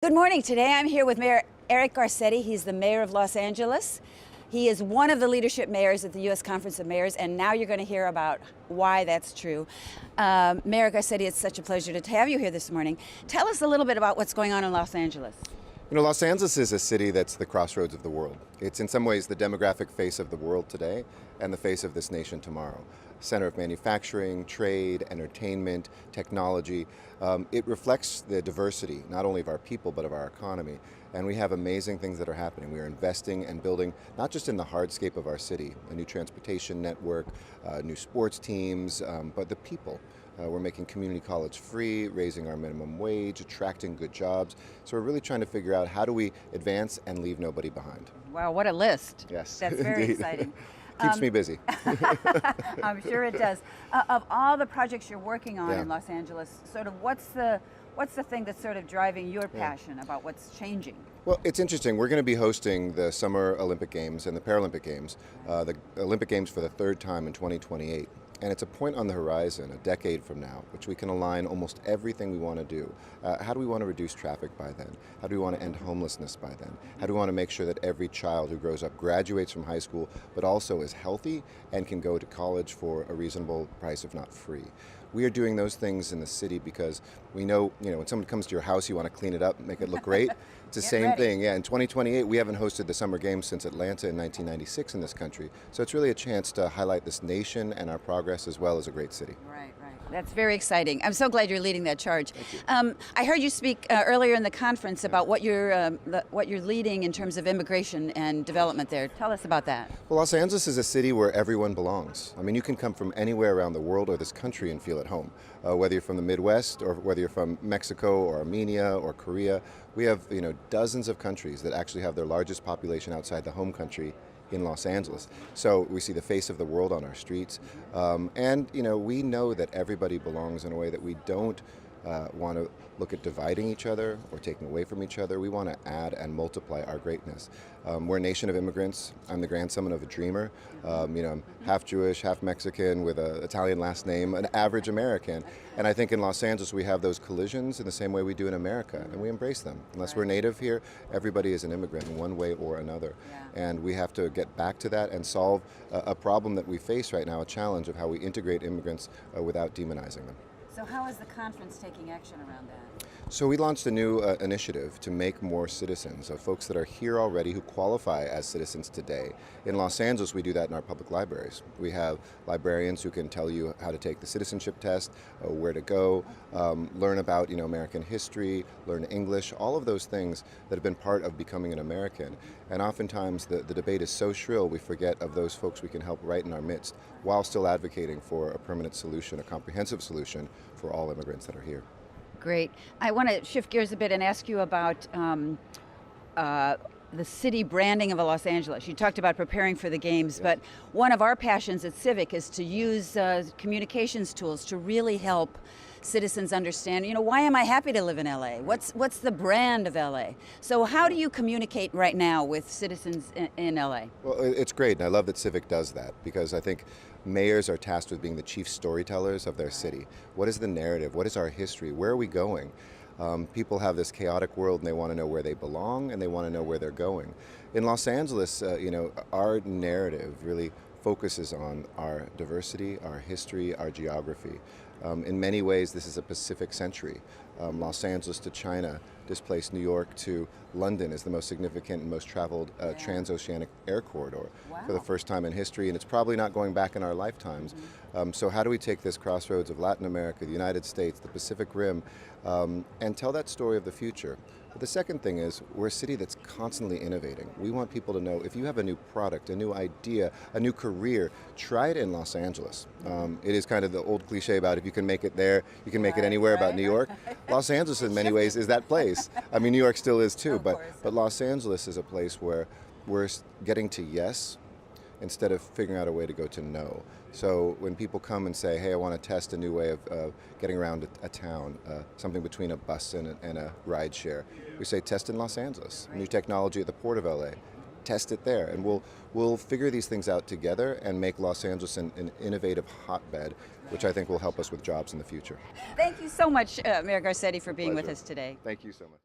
Good morning. Today I'm here with Mayor Eric Garcetti. He's the mayor of Los Angeles. He is one of the leadership mayors at the U.S. Conference of Mayors, and now you're going to hear about why that's true. Mayor Garcetti, it's such a pleasure to have you here this morning. Tell us a little bit about what's going on in Los Angeles. You know, Los Angeles is a city that's the crossroads of the world. It's in some ways the demographic face of the world today and the face of this nation tomorrow. Center of manufacturing, trade, entertainment, technology. It reflects the diversity, not only of our people, but of our economy. And we have amazing things that are happening. We are investing and building, not just in the hardscape of our city, a new transportation network, new sports teams, but the people. We're making community college free, raising our minimum wage, attracting good jobs. So we're really trying to figure out how do we advance and leave nobody behind. Wow, what a list. Yes, that's very exciting. Keeps me busy. I'm sure it does. Of all the projects you're working on in Los Angeles, sort of what's the thing that's sort of driving your passion about what's changing? Well, it's interesting. We're going to be hosting the Summer Olympic Games and the Paralympic Games, the Olympic Games for the third time in 2028. And it's a point on the horizon, a decade from now, which we can align almost everything we want to do. How do we want to reduce traffic by then? How do we want to end homelessness by then? How do we want to make sure that every child who grows up graduates from high school, but also is healthy and can go to college for a reasonable price, if not free? We are doing those things in the city because we know, when someone comes to your house, you want to clean it up, make it look great. It's the same thing. Yeah, in 2028, we haven't hosted the Summer Games since Atlanta in 1996 in this country. So it's really a chance to highlight this nation and our progress as well as a great city. Right. That's very exciting. I'm so glad you're leading that charge. Thank you. I heard you speak earlier in the conference about what you're leading in terms of immigration and development there. Tell us about that. Well, Los Angeles is a city where everyone belongs. I mean, you can come from anywhere around the world or this country and feel at home. Whether you're from the Midwest or whether you're from Mexico or Armenia or Korea, we have dozens of countries that actually have their largest population outside the home country in Los Angeles. So we see the face of the world on our streets. And we know that everybody belongs in a way that we don't want to look at dividing each other or taking away from each other. We want to add and multiply our greatness. We're a nation of immigrants. I'm the grandson of a dreamer. I'm half Jewish, half Mexican with an Italian last name, an average American. And I think in Los Angeles we have those collisions in the same way we do in America, and we embrace them. Unless we're native here, everybody is an immigrant in one way or another. And we have to get back to that and solve a problem that we face right now, a challenge of how we integrate immigrants without demonizing them. So how is the conference taking action around that? So we launched a new initiative to make more citizens, folks that are here already who qualify as citizens today. In Los Angeles, we do that in our public libraries. We have librarians who can tell you how to take the citizenship test, where to go, learn about American history, learn English, all of those things that have been part of becoming an American. And oftentimes the debate is so shrill we forget of those folks we can help right in our midst while still advocating for a permanent solution, a comprehensive solution for all immigrants that are here. Great. I want to shift gears a bit and ask you about the city branding of Los Angeles. You talked about preparing for the games, but one of our passions at Civic is to use communications tools to really help citizens understand, why am I happy to live in LA? What's the brand of LA? So how do you communicate right now with citizens in LA? Well, it's great, and I love that Civic does that, because I think mayors are tasked with being the chief storytellers of their city. What is the narrative? What is our history? Where are we going? People have this chaotic world and they want to know where they belong and they want to know where they're going. In Los Angeles, our narrative really focuses on our diversity, our history, our geography. In many ways, this is a Pacific century. Los Angeles to China, displaced New York to London is the most significant and most traveled transoceanic air corridor for the first time in history, and it's probably not going back in our lifetimes. So how do we take this crossroads of Latin America, the United States, the Pacific Rim, and tell that story of the future? But the second thing is, we're a city that's constantly innovating. We want people to know if you have a new product, a new idea, a new career, try it in Los Angeles. It is kind of the old cliche about if you can make it there, you can make it anywhere about New York. Los Angeles in many ways is that place. I mean, New York still is too, but Los Angeles is a place where we're getting to yes instead of figuring out a way to go to no. So when people come and say, hey, I want to test a new way of getting around a town, something between a bus and a ride share, we say test in Los Angeles. New technology at the Port of LA. Test it there, and we'll figure these things out together and make Los Angeles an innovative hotbed, which I think will help us with jobs in the future. Thank you so much, Mayor Garcetti, for being with us today. Thank you so much.